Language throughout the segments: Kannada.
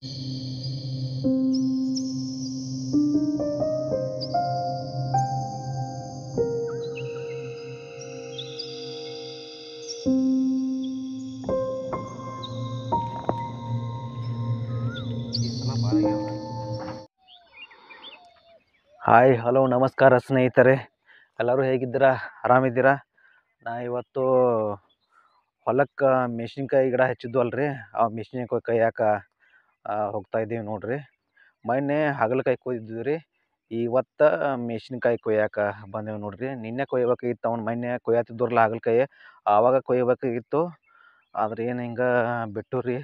ಹಾಯ್ ಹಲೋ ನಮಸ್ಕಾರ ಸ್ನೇಹಿತರೆ, ಎಲ್ಲರೂ ಹೇಗಿದ್ದೀರಾ? ಆರಾಮಿದ್ದೀರಾ? ನಾ ಇವತ್ತು ಹೊಲಕ್ಕೆ ಮೆಣಸಿನ್ಕಾಯಿ ಗಿಡ ಹಚ್ಚಿದ್ವು ಅಲ್ರಿ, ಆ ಮೆಣಸಿನ್ಕಾಯಿ ಕೈಯಾಕೆ ಹೋಗ್ತಾ ಇದ್ದೀವಿ ನೋಡ್ರಿ. ಮೊನ್ನೆ ಹಾಗಲಕಾಯಿ ಕೊಯ್ದಿದ್ವಿ ರೀ, ಇವತ್ತು ಮೆಣಸಿನ್ಕಾಯಿ ಕೊಯ್ಯಾಕೆ ಬಂದೇವು ನೋಡ್ರಿ. ನಿನ್ನೆ ಕೊಯ್ಬೇಕಾಗಿತ್ತು, ಅವ್ನು ಮೊನ್ನೆ ಕೊಯ್ಯಾತಿದ್ದವ್ರಲ್ಲ ಹಾಗಲಕಾಯಿ, ಆವಾಗ ಕೊಯ್ಬೇಕಾಗಿತ್ತು. ಆದ್ರೆ ಏನು ಹಿಂಗೆ ಬಿಟ್ಟು ರೀ,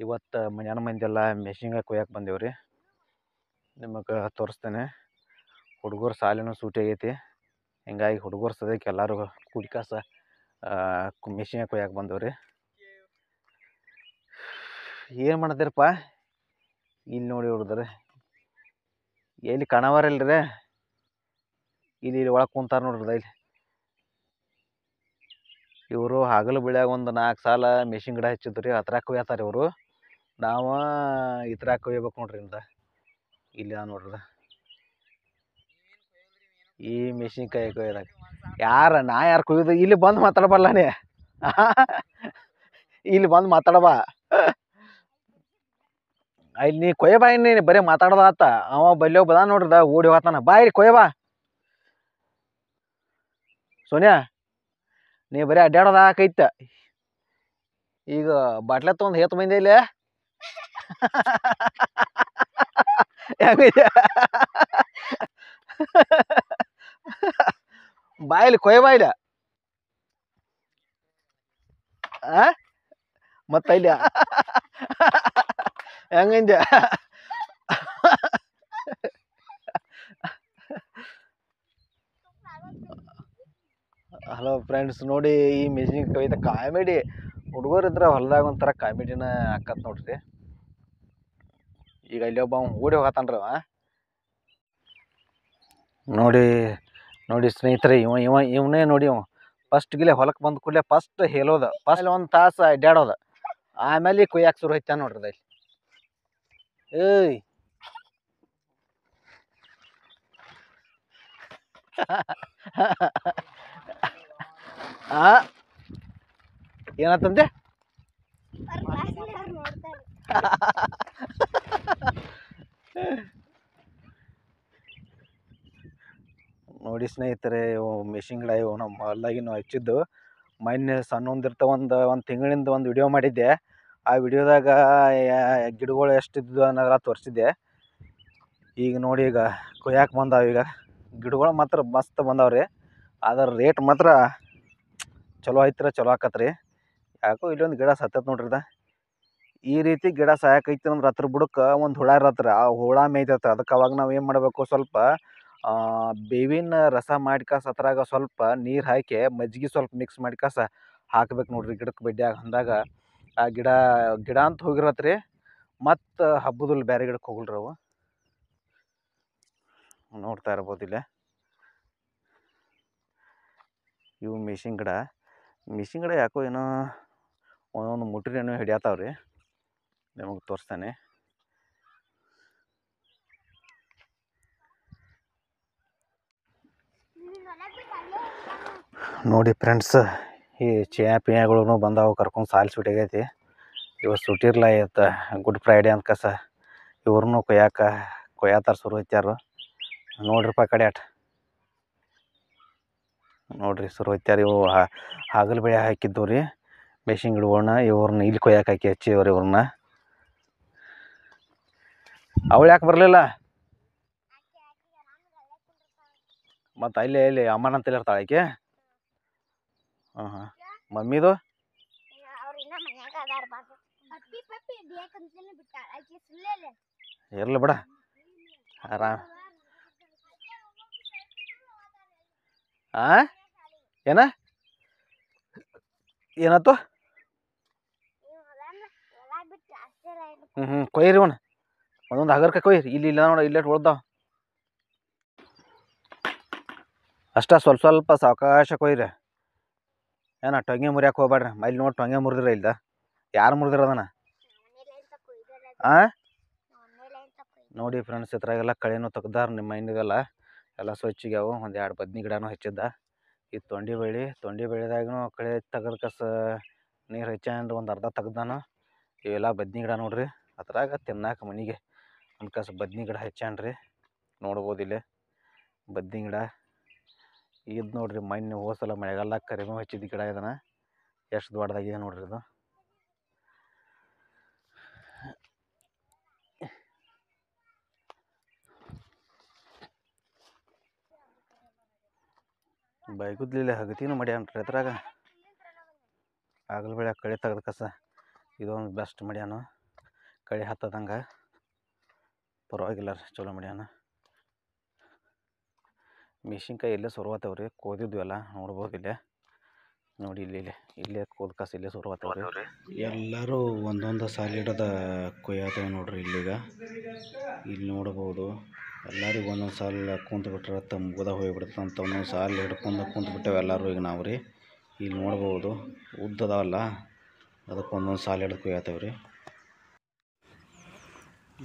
ಇವತ್ತು ಮನ್ಯಾನ ಮಂದಿಯೆಲ್ಲ ಮೆಣಸಿನ್ಕಾಯಿ ಕೊಯ್ಯಾಕೆ ಬಂದೇವು ರೀ. ನಿಮಗೆ ತೋರಿಸ್ತೇನೆ. ಹುಡುಗರು ಸಾಲಿನೂ ಸೂಟಿ ಆಗೈತಿ, ಹಿಂಗಾಗಿ ಹುಡುಗರು ಸದ್ಯಕ್ಕೆ ಎಲ್ಲರೂ ಕುಡಿಕಾಸ ಮೆಣಸಿನ್ಕಾಯಿ ಕೊಯ್ಯಾಕೆ ಬಂದವ್ರಿ. ಏನು ಮಾಡದಿರಪ್ಪ, ಇಲ್ಲಿ ನೋಡಿ ಹುಡುಗ್ರೆ ಎಲ್ಲಿ ಕಾಣವಾರಲ್ರಿ, ಇಲ್ಲಿ ಒಳಗೆ ಕುಂತಾರ ನೋಡ್ರಿ. ಇಲ್ಲಿ ಇವರು ಹಗಲು ಬೆಳ್ಯಾಗ ಒಂದು 4 ಸಾಲ ಮೆಣಸಿನ ಗಿಡ ಹಚ್ಚಿದ್ರಿ, ಅದ್ರಾಗ ಕೊಯ್ಯತಾರೆ ಇವರು. ನಾವು ಇದ್ರಾಗ ಕೊಯ್ಬೇಕು ನೋಡ್ರಿ. ಇಲ್ಲಿ ನೋಡ್ರಿ, ಈ ಮೆಣಸಿನ್ಕಾಯಿ ಕೊಯ್ದಾಗ ನಾ ಯಾರು ಕೊಯ್ಯೋದು? ಇಲ್ಲಿ ಬಂದು ಮಾತಾಡಬಲ್ಲ ನೀ, ಇಲ್ಲಿ ಬಂದು ಮಾತಾಡಬ. ಇಲ್ಲಿ ನೀ ಕೊಯ್ಯಬಾ, ಇನ್ನಿ ಬರೀ ಮಾತಾಡೋದ ಆತ. ಅವ ಬಲ್ಯೋಗ ಬದ ನೋಡ್ರದ, ಓಡಿ ಹೋಗ್ತಾನ. ಬಾ ಇಲ್ಲಿ ಕೊಯ್ಯಬಾ ಸೋನಿಯಾ, ನೀ ಬರೀ ಅಡ್ಡಾಡೋದ ಆಕೈತ. ಈಗ ಬಾಟ್ಲೆ ತೊಗೊಂಡು ಹೇತ್ ಬಂದೆ ಇಲ್ಲಿ ಹೆಂಗೈತೆ? ಬಾಯಿಲಿ ಕೊಯ್ಯಬಾಯಿಲ ಮತ್ತ ಇಲ್ಲಿ ಹೆಂಗಂದೆ? ಹಲೋ ಫ್ರೆಂಡ್ಸ್, ನೋಡಿ ಈ ಮೆಣಸಿನ್ಕಾಯಿ ಕೊಯ್ದ ಕಾಮಿಡಿ. ಹುಡುಗರು ಇದ್ರೆ ಹೊಲ್ದಾಗ ಒಂಥರ ಕಾಮಿಡಿನ ಆಕತ್ ನೋಡ್ರಿ. ಈಗ ಇಲ್ಲಿ ಒಬ್ಬ ಓಡಿ ಹೋಗತ್ತಾನ್ರಿ ಅವ. ನೋಡಿ ನೋಡಿ ಸ್ನೇಹಿತರೆ, ಇವನೇ ನೋಡಿ. ಫಸ್ಟ್ ಗಿಲೆ ಹೊಲಕ್ಕೆ ಬಂದ ಕೂಡಲೇ ಫಸ್ಟ್ ಹೇಳೋದು, ಫಸ್ಟ್ ಒಂದು ತಾಸು ಅಡ್ಡಾಡೋದು, ಆಮೇಲೆ ಕೊಯ್ಯಾಕೆ ಶುರು ಐತ ನೋಡ್ರಿ. ಇಲ್ಲಿ ಏಯ್ ಏನಂತಂದೆ? ನೋಡಿ ಸ್ನೇಹಿತರೆ, ಇವು ಮೆಣಸಿನ ಗಿಡ ಇವು ನಮ್ಮ ಹೊಲ್ದಾಗಿನ ಹಚ್ಚಿದ್ದು. ಮೊನ್ನೆ ಸಣ್ಣೊಂದಿರ್ತಾವ, ಒಂದು ತಿಂಗಳಿಂದ ಒಂದು ವಿಡಿಯೋ ಮಾಡಿದ್ದೆ. ಆ ವಿಡಿಯೋದಾಗ ಗಿಡಗಳು ಎಷ್ಟಿದ್ದು ಅನ್ನೋದೆಲ್ಲ ತೋರಿಸಿದ್ದೆ. ಈಗ ನೋಡಿ, ಈಗ ಕೊಯ್ಯಾಕೆ ಬಂದಾವ. ಈಗ ಗಿಡಗಳು ಮಾತ್ರ ಮಸ್ತ್ ಬಂದಾವ್ರಿ, ಅದರ ರೇಟ್ ಮಾತ್ರ ಚಲೋ ಐತ್ರ, ಚಲೋ ಆಕತ್ರಿ. ಯಾಕೋ ಇಲ್ಲೊಂದು ಗಿಡ ಸತ್ತತ್ ನೋಡ್ರಿ. ಈ ರೀತಿ ಗಿಡ ಸಾಯಕೈತಿ ಅಂದ್ರೆ ಹತ್ರ ಬುಡಕ್ಕೆ ಒಂದು ಹುಳ ಇರತ್ರಿ, ಆ ಹುಳ ಮೇಯ್ತೈತೆ. ಅದಕ್ಕೆ ಅವಾಗ ನಾವು ಏನು ಮಾಡಬೇಕು, ಸ್ವಲ್ಪ ಬೇವಿನ ರಸ ಮಾಡಿಕಾಸ ಅದ್ರಾಗ ಸ್ವಲ್ಪ ನೀರು ಹಾಕಿ ಮಜ್ಜಿಗೆ ಸ್ವಲ್ಪ ಮಿಕ್ಸ್ ಮಾಡಿಕಾಸ ಹಾಕ್ಬೇಕು ನೋಡ್ರಿ ಗಿಡಕ್ಕೆ ಬಡ್ಡಿಯಾಗ. ಅಂದಾಗ ಆ ಗಿಡ ಅಂತ ಹೋಗಿರತ್ರಿ, ಮತ್ತು ಹಬ್ಬದಲ್ಲಿ ಬೇರೆ ಗಿಡಕ್ಕೆ ಹೋಗಲ್ರಿ ಅವು. ನೋಡ್ತಾ ಇರ್ಬೋದು ಇಲ್ಲೇ ಇವು ಮೆಣಸಿನ ಗಿಡ ಯಾಕೋ ಏನೋ ಒಂದೊಂದು ಮುಟ್ರಿ ಏನೋ ಹಿಡಿಯತ್ತಾವ್ರಿ. ನಿಮಗೆ ತೋರಿಸ್ತಾನೆ. ನೋಡಿ ಫ್ರೆಂಡ್ಸ್, ಈ ಪಿಯಾಗಳು ಬಂದಾವು, ಕರ್ಕೊಂಡು ಸಾಲಿ ಸೂಟಿ ಆಗೈತಿ. ಇವತ್ತು ಸೂಟಿ ಇರಲ್ಲ, ಇವತ್ತು ಗುಡ್ ಫ್ರೈಡೆ ಅಂತ ಕಸ ಇವ್ರನ್ನೂ ಕೊಯ್ಯಾತಾರ ಶುರು ಐತ್ಯಾರು. ನೋಡ್ರಿಪ್ಪ ಕಡೆ ಆಟ ನೋಡ್ರಿ, ಶುರು ಐತ್ಯಾರ. ಇವು ಹಾಗಲ ಬೆಳೆ ಹಾಕಿದ್ದು ರೀ ಮೆಣಸಿನ ಗಿಡಗಳನ್ನ, ಇವ್ರನ್ನ ಇಲ್ಲಿ ಕೊಯ್ಯಾಕೆ ಹಾಕಿ ಹಚ್ಚಿವ್ರಿ. ಇವ್ರನ್ನ ಅವಳು ಯಾಕೆ ಬರಲಿಲ್ಲ? ಮತ್ತು ಅಲ್ಲಿ ಅಮ್ಮನ ಅಂತೇಳಿ ಇರ್ತಾಳೆ ಆಕೆ. ಹಾಂ ಮಮ್ಮಿದು ಇರ್ಲಿ ಬಿಡ, ಆರಾಮ್. ಏನಾಯ್ತು? ಕೊಯ್ರಿ ಅವನು ಒಂದೊಂದು ಹಗರ್ಕಾಯಿ ಕೊಯ್ರಿ. ಇಲ್ಲಿ ನೋಡ, ಇಲ್ಲೇ ಉಳ್ದಾವ ಅಷ್ಟ. ಸ್ವಲ್ಪ ಸಾವಕಾಶ ಕೊಯ್ರಿ. ಟೊಂಗೆ ಮುರಿಯಾಕೆ ಹೋಗ್ಬೇಡ್ರಿ. ಮೈಲಿ ನೋಡಿ ಟೊಂಗೆ ಮುರಿದಿರ. ಇಲ್ಲ ಯಾರು ಮುರಿದಿರೋದನ? ನೋಡಿ ಫ್ರೆಂಡ್ಸ್, ಇದ್ರಾಗೆಲ್ಲ ಕಳೆನೂ ತೆಗ್ದಾರ. ನಿಮ್ಮ ಮೈನಿಗೆಲ್ಲ ಎಲ್ಲ ಸ್ವಚ್ಛಿಗ್ಯಾವು. ಒಂದು 2 ಬದ್ನಿ ಗಿಡನೂ ಹಚ್ಚಿದ್ದ. ಇದು ತೊಂಡಿ ಬೆಳೆದಾಗೂ ಕಳೆ ತೆಗೆದ ಕಸ ನೀರು ಹಚ್ಚಾಂಡು ಒಂದು ಅರ್ಧ ತೆಗ್ದಾನು. ಇವೆಲ್ಲ ಬದ್ನಿ ಗಿಡ ನೋಡ್ರಿ. ಅದ್ರಾಗ ತಿನ್ನಾಕ ಮನೆಗೆ ಒಂದು ಕಸ ಬದ್ನಿ ಗಿಡ ಹಚ್ಚಾನ್ರಿ. ನೋಡ್ಬೋದು ಇಲ್ಲಿ ಬದ್ನಿ ಗಿಡ. ಇದು ನೋಡ್ರಿ, ಮಣ್ಣು ಹೋಸಲ ಮಳೆಗಾಲದಾಗ ಕರಿಬೇವು ಹಚ್ಚಿದ ಗಿಡ. ಇದನ್ನು ಎಷ್ಟು ದೊಡ್ಡದಾಗಿದೆ ನೋಡ್ರಿ. ಇದು ಬೈಗುದ್ಲಿಲ್ಲ ಹಗತಿನೂ ಮಾಡ್ಯಾನ್ರಿ. ಅದ್ರಾಗ ಆಗಲ ಬೆಳೆ ಕಳೆ ತೆಗೆದ ಕಸ ಇದೊಂದು ಬೆಸ್ಟ್ ಮಾಡ್ಯಾನು. ಕಳೆ ಹತ್ತದಂಗೆ ಪರವಾಗಿಲ್ಲ ರೀ, ಚಲೋ ಮಾಡ್ಯಾನ. ಮೆಣಸಿನ್ಕಾಯಿ ಇಲ್ಲೇ ಸುರುವತ್ತವ್ರಿ. ಕೋದಿದ್ವು ಎಲ್ಲ ನೋಡ್ಬೋದು. ಇಲ್ಲೇ ನೋಡಿ, ಇಲ್ಲೇ ಕೋದ ಕಸ ಇಲ್ಲೇ ಸುರುವತ್ತವ್ರಿ. ಎಲ್ಲರೂ ಒಂದೊಂದು ಸಾಲಿಡದ ಕೊಯ್ಯಾತವ ನೋಡ್ರಿ. ಇಲ್ಲಿ ನೋಡ್ಬೋದು. ಎಲ್ಲರಿಗೂ ಒಂದೊಂದು ಸಾಲ ಕುಂತು ಬಿಟ್ರೆ ಮುಗ್ದ ಹೋಗಿಬಿಡ್ತದೆ ಅಂತ ಒಂದೊಂದು ಸಾಲ ಹಿಡ್ಕೊಂಡು ಕುಂತು ಬಿಟ್ಟೇವೆ ಎಲ್ಲರೂ. ಈಗ ನಾವು ರೀ ಇಲ್ಲಿ ನೋಡ್ಬೋದು, ಉದ್ದದಾವಲ್ಲ, ಅದಕ್ಕೆ ಒಂದೊಂದು ಸಾಲ ಹಿಡ್ದು ಕೊಯ್ಯಾತವ್ರಿ.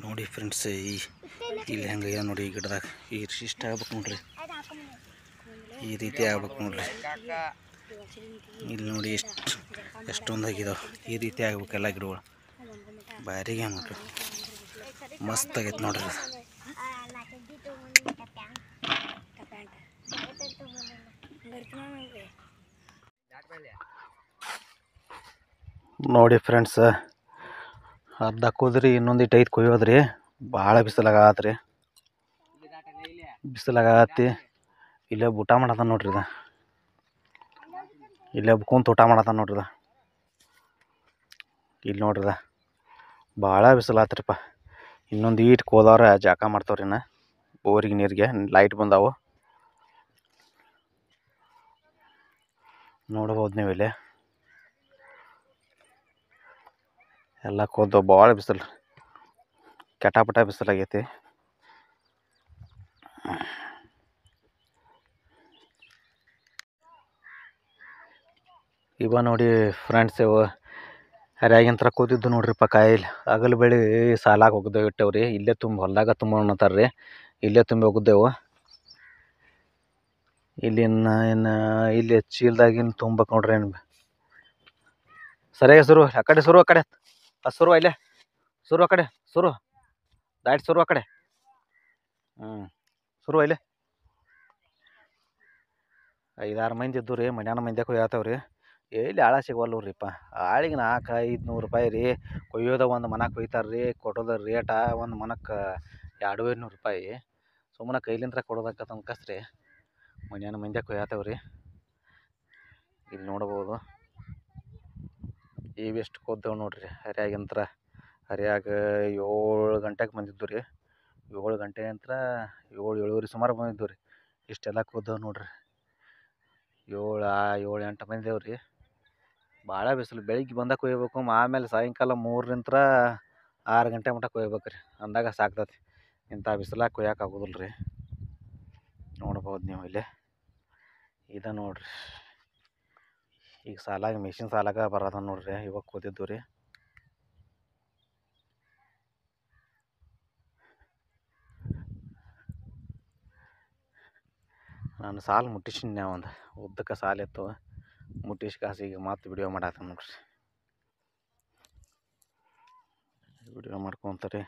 ನೋಡಿ ಫ್ರೆಂಡ್ಸ್, ಇಲ್ಲಿ ಹೆಂಗೆ ನೋಡಿ ಈ ಗಿಡದಾಗ ಇಷ್ಟ ಆಗ್ಬೇಕು ನೋಡ್ರಿ. ಈ ರೀತಿ ಆಗ್ಬೇಕು ನೋಡ್ರಿ. ಇಲ್ಲಿ ನೋಡಿ ಎಷ್ಟೊಂದು ಆಗಿದಾವೆ. ಈ ರೀತಿ ಆಗ್ಬೇಕು ಎಲ್ಲ ಗಿಡಗಳು. ಭಾರಿಗೆ ನೋಡ್ರಿ, ಮಸ್ತ್ ಆಗೈತೆ ನೋಡ್ರಿ. ನೋಡಿ ಫ್ರೆಂಡ್ಸ್, ಅರ್ಧ ಹಾಕೋದ್ರಿ, ಇನ್ನೊಂದು ಐತೆ ಕೊಯ್ಯೋದ್ರಿ. ಭಾಳ ಬಿಸಿಲಾಗತ್ರಿ. ಇಲ್ಲೇ ಊಟ ಮಾಡತ್ತ ನೋಡ್ರಿ. ಇಲ್ಲೇ ಕುಂತು ಊಟ ಮಾಡತ್ತ ನೋಡ್ರಿ. ಇಲ್ಲಿ ನೋಡ್ರಿ, ಭಾಳ ಬಿಸಿಲಾತ್ರಿಪ್ಪ. ಇನ್ನೊಂದು ಈಟ್ ಕೋದವ್ರ ಜಾಕ ಮಾಡ್ತಾವ್ರಿ. ಬೋರಿಗೆ ನೀರಿಗೆ ಲೈಟ್ ಬಂದಾವು. ನೋಡ್ಬೋದು ನೀವು. ಇಲ್ಲಿ ಎಲ್ಲ ಕೋದವು. ಭಾಳ ಬಿಸಿಲು, ಕೆಟಾಪಟ ಬಿಸಿಲಾಗೈತಿ. ಇವ ನೋಡಿ ಫ್ರೆಂಡ್ಸ್, ಇವು ಹರ್ಯಾಗಿಂತ್ರ ಕೂತಿದ್ದು ನೋಡ್ರಿಪ್ಪ. ಕಾಯಿಲೆ ಆಗಲ ಬೆಳೆ ಸಾಲಾಗಿ ಹೋಗಿದ್ದೇವೆ ಇಟ್ಟೇವ್ರಿ. ಇಲ್ಲೇ ಹೊಲ್ದಾಗ ತುಂಬ ಅನ್ನತ್ತಾರ್ರಿ. ಇಲ್ಲೇ ತುಂಬಿ ಹೋಗಿದ್ದೆವು. ಇಲ್ಲಿ ಚೀಲ್ದಾಗಿನ ತುಂಬಕ್ಕೆ ನೋಡ್ರಿ. ಏನು ಸರಿಯಾಗಿ ಸುರು ಆ ಕಡೆ ಸುರು ಇಲ್ಲೇ ಆ ಕಡೆ ದಾಟ್ ಸುರು ಆ ಕಡೆ. ಸುರು ಇಲ್ಲೇ 5-6 ಮಂದಿ ಇದ್ದು ರೀ. ಮಧ್ಯಾಹ್ನ ಮಂದ್ಯಾಕೆ ಹೋಗ್ಯಾತವ್ರಿ. ಎಲ್ಲಿ ಆಳ ಸಿಗವಲ್ಲೂರಿಪ್ಪ. ಆಳಿಗೆ 400-500 ರೂಪಾಯಿ ರೀ. ಕೊಯ್ಯೋದ ಒಂದು ಮನಕ್ಕೆ ಕೊಯ್ತಾರೆ ರೀ. ಕೊಡೋದ ರೇಟ ಒಂದು ಮನಕ್ಕೆ 200-500 ರೂಪಾಯಿ. ಸುಮ್ಮನೆ ಕೈಲಿಂತ್ರ ಕೊಡೋದಕ್ಕ ಕಸ್ರಿ. ಮಧ್ಯಾಹ್ನ ಮಂದ್ಯಾಕೆ ಹೋಗ್ಯಾತವ್ರಿ. ಇಲ್ಲಿ ನೋಡ್ಬೋದು. ಇವೆಷ್ಟು ಕೋದ್ದೆವು ನೋಡ್ರಿ. ಹರ್ಯಾಗ 7 ಗಂಟೆಗೆ ಬಂದಿದ್ದು ರೀ. 7 ಗಂಟೆ ಅಂತ 7-7:30 ಸುಮಾರು ಬಂದಿದ್ದು ರೀ. ಇಷ್ಟೆಲ್ಲ ಕೋದ್ದೆವು ನೋಡ್ರಿ. 7-8 ಬಂದಿದ್ದೇವೆ ರೀ. ಭಾಳ ಬಿಸಿಲು. ಬೆಳಿಗ್ಗೆ ಬಂದಾಗ ಕೊಯ್ಬೇಕು. ಆಮೇಲೆ ಸಾಯಂಕಾಲ 3 ರಿಂದ 6 ಗಂಟೆ ಮಟ್ಟ ಕೊಯ್ಬೇಕು ರೀ. ಅಂದಾಗ ಸಾಕ್ತತಿ. ಇಂಥ ಬಿಸಿಲಾಗ ಕೊಯ್ಯಕ್ಕೆ ಆಗೋದಿಲ್ಲ ರೀ. ನೋಡ್ಬೋದು ನೀವು. ಇಲ್ಲಿ ಇದು ನೋಡ್ರಿ. ಈಗ ಮೆಷಿನ್ ಸಾಲಾಗ ಬರೋದ ನೋಡ್ರಿ. ಇವಾಗ ಕೂತಿದ್ದು ರೀ. ನಾನು ಸಾಲು ಮುಟ್ಟಿಸಿನ ಒಂದು ಉದ್ದಕ್ಕೆ ಸಾಲಿತ್ತು. ಮುಟ್ಟಿಸಿ ಕಾಸಿಗೆ ಮತ್ತೆ ವಿಡಿಯೋ ಮಾಡತ್ತ ನೋಡ್ರಿ. ವಿಡಿಯೋ ಮಾಡ್ಕೊತಾರೆ.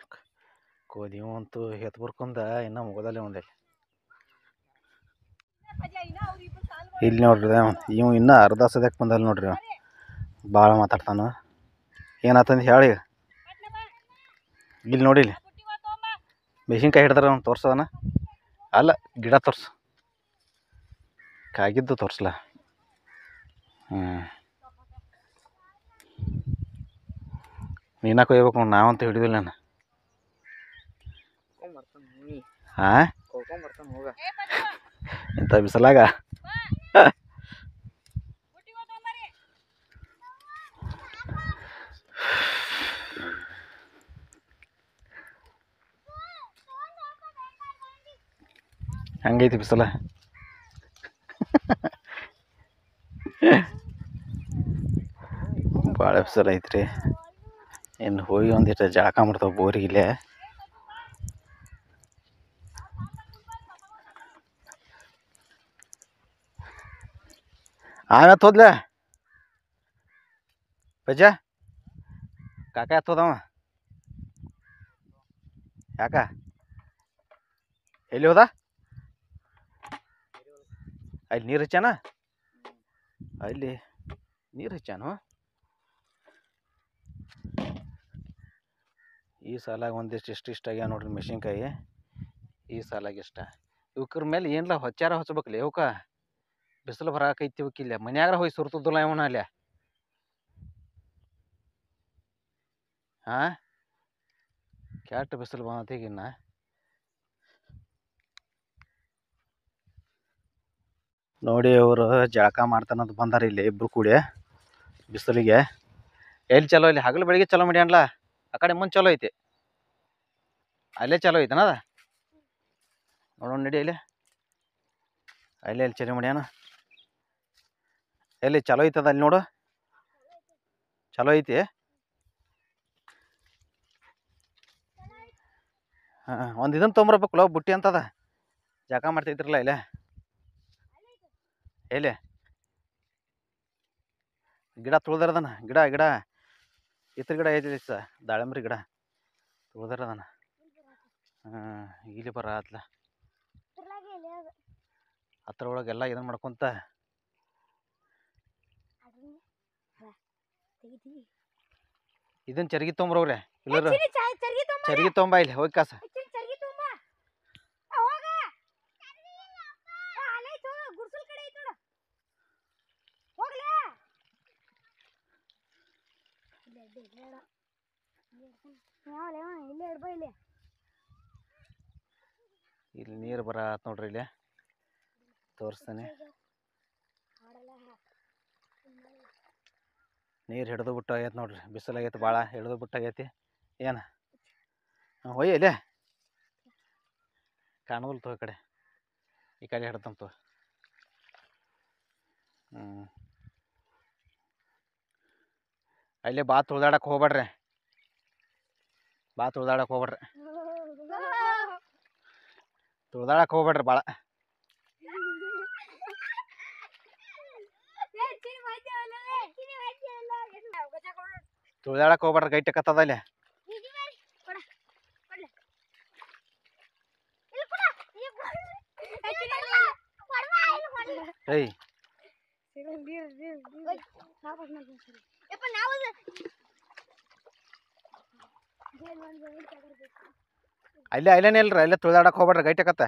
ಕೋದಿವು ಅಂತೂ ಎತ್ತು ಬರ್ಕೊಂಡ ಇನ್ನೂ ಮುಗೋದಲ್ಲೇ ಒಂದೇ. ಇಲ್ಲಿ ನೋಡ್ರಿ, ಇವು ಇನ್ನೂ ಅರ್ಧ ಸದ್ಯಕ್ಕೆ ಬಂದಲ್ಲ ನೋಡ್ರಿ. ಭಾಳ ಮಾತಾಡ್ತಾನು. ಏನಾತಂದು ಹೇಳಿ. ಇಲ್ಲಿ ನೋಡಿ, ಇಲ್ಲಿ ಮೆಣಸಿನ್ಕಾಯಿ ಹಿಡ್ದಾರ. ಅವ್ನು ತೋರ್ಸೋದನ ಅಲ್ಲ, ಗಿಡ ತೋರ್ಸು. ಕಾಗಿದ್ದು ತೋರಿಸ್ಲಾ. ನೀನ ಕೊಯ್ಬೇಕು ನೋಡಿ. ನಾವಂತೂ ಹಿಡಿದಿಲ್ಲ ನಾನು. ಇಂಥ ಬಿಸಲಾಗ ಹಂಗೈತಿ ಬಿಸಲ. ಭಾಳ ಬಿಸಿಲು ಐತ್ರಿ. ಇನ್ನು ಹೋಗಿ ಒಂದಿಟ್ಟು ಜಳಕ ಮಾಡ್ತಾವೆ ಬೋರಿಗಿಲ್ಲೇ. ಆಮೇಲೆ ಹೋದ್ಲೆ ಬಜ್ಜ ಕಾಕ ಎತ್ತೋದವ ಯಾಕ ಎಲ್ಲಿ ಹೋದ ಅಲ್ಲಿ ನೀರು ಹಚ್ಚಾನ ಅಲ್ಲಿ ನೀರು ಹಚ್ಚಾನು ಈ ಸಾಲಾಗ ಒಂದಿಷ್ಟು ಇಷ್ಟ ಆಗ್ಯಾವ ನೋಡ್ರಿ ಮೆಣಸಿನ್ಕಾಯಿ ಈ ಸಾಲಾಗ ಇಷ್ಟ ಇವಕ್ರ ಮೇಲೆ ಏನ್ಲ ಹೊಚ್ಚಾರ ಹೊಚ್ಬೇಕಲ್ಲ ಇವಕ್ಕ ಬಿಸಿಲು ಬರಾಕೈತಿ ಇವಕ್ಕಿಲ್ಲ ಮನ್ಯಾಗ ಹೋಗಿ ಸುರ್ತದಲ್ಲ ಇವನ ಅಲ್ಲೇ ಹಾಂ ಕೆಟ್ಟ ಬಿಸಿಲು ಬಂದೀಗಿನ್ನ ನೋಡಿ ಅವರು ಜಳಕ ಮಾಡ್ತಾನಂತ ಬಂದಾರ ಇಲ್ಲಿ ಇಬ್ರು ಕೂಡಿ ಬಿಸಿಲಿಗೆ ಎಲ್ಲಿ ಚಲೋ ಇಲ್ಲಿ ಹಗಲು ಬೆಳಿಗ್ಗೆ ಚಲೋ ಮಾಡ್ಯಾನ್ಲ ಆ ಕಡೆ ಮುಂದೆ ಚಲೋ ಐತಿ ಅಲ್ಲೇ ಚಲೋ ಐತನ ಅದ ನೋಡೋಣ ನಡಿ ಇಲ್ಲಿ ಅಲ್ಲೇ ಎಲ್ಲಿ ಚಲೋ ಮಾಡ್ಯಾನ ಎಲ್ಲಿ ಚಲೋ ಐತದ ಅಲ್ಲಿ ನೋಡು ಚಲೋ ಐತಿ ಹಾಂ ಒಂದು ಇದನ್ನು ತೊಗೊಂಬರ್ಬೇಕಲ್ಲ ಬುಟ್ಟಿ ಅಂತದ ಜಳಕ ಮಾಡ್ತೈತ್ರಲ್ಲ ಇಲ್ಲೇ ಎಲ್ಲಿ ಗಿಡ ತುಳ್ದಾರದನ ಗಿಡ ಗಿಡ ಇತ್ರ ಗಿಡ ಐತಿ ಸ ದಾಳಂಬ್ರಿ ಗಿಡ ತುಳ್ದಾರದನ ಹಾಂ ಇಲ್ಲಿ ಬರ ಆತ್ಲ ಅದ್ರ ಒಳಗೆಲ್ಲ ಇದನ್ನ ಮಾಡ್ಕೊಂತ ಇದನ್ನ ಚರ್ಗಿ ತೊಗೊಂಬ್ರವ್ರೆ ಇಲ್ಲರ ಚರ್ಗಿ ತೊಗೊಂಬ ಇಲ್ಲಿ ಹೋಗಿ ಕಾಸ ಇಲ್ಲಿ ನೀರು ಬರ ಆತ್ ನೋಡ್ರಿ ಇಲ್ಲಿ ತೋರಿಸ್ತಾನೆ ನೀರು ಹಿಡಿದು ಬಿಟ್ಟು ಆಗೈತೆ ನೋಡ್ರಿ ಬಿಸಿಲಾಗೈತೆ ಭಾಳ ಹಿಡಿದು ಬಿಟ್ಟಾಗೈತಿ ಏನು ಹೊಯ್ ಇಲ್ಲೇ ಕಾಣವಲ್ತು ಈ ಕಡೆ ಹಿಡ್ದಂತು ಅಲ್ಲೇ ಬಾ ತುಳ್ದಾಡಕ್ಕೆ ಹೋಗ್ಬೇಡ್ರಿ ತುಳ್ದಾಡಕ್ಕೆ ಹೋಗ್ಬೇಡ್ರಿ ಭಾಳ ತುಳ್ದಾಡಕ್ಕೆ ಹೋಗ್ಬೇಡ್ರಿ ಗೈಟ್ ಕತ್ತದ ಅಲ್ಲಿ ಏಯ್ ಅಲ್ಲೇನೇ ಇಲ್ರಿ ಅಲ್ಲೇ ತುಳ್ದಾಡಕ್ಕೆ ಹೋಗ್ಬೇಡ್ರಿ ಗೈಟ್ ಕತ್ತ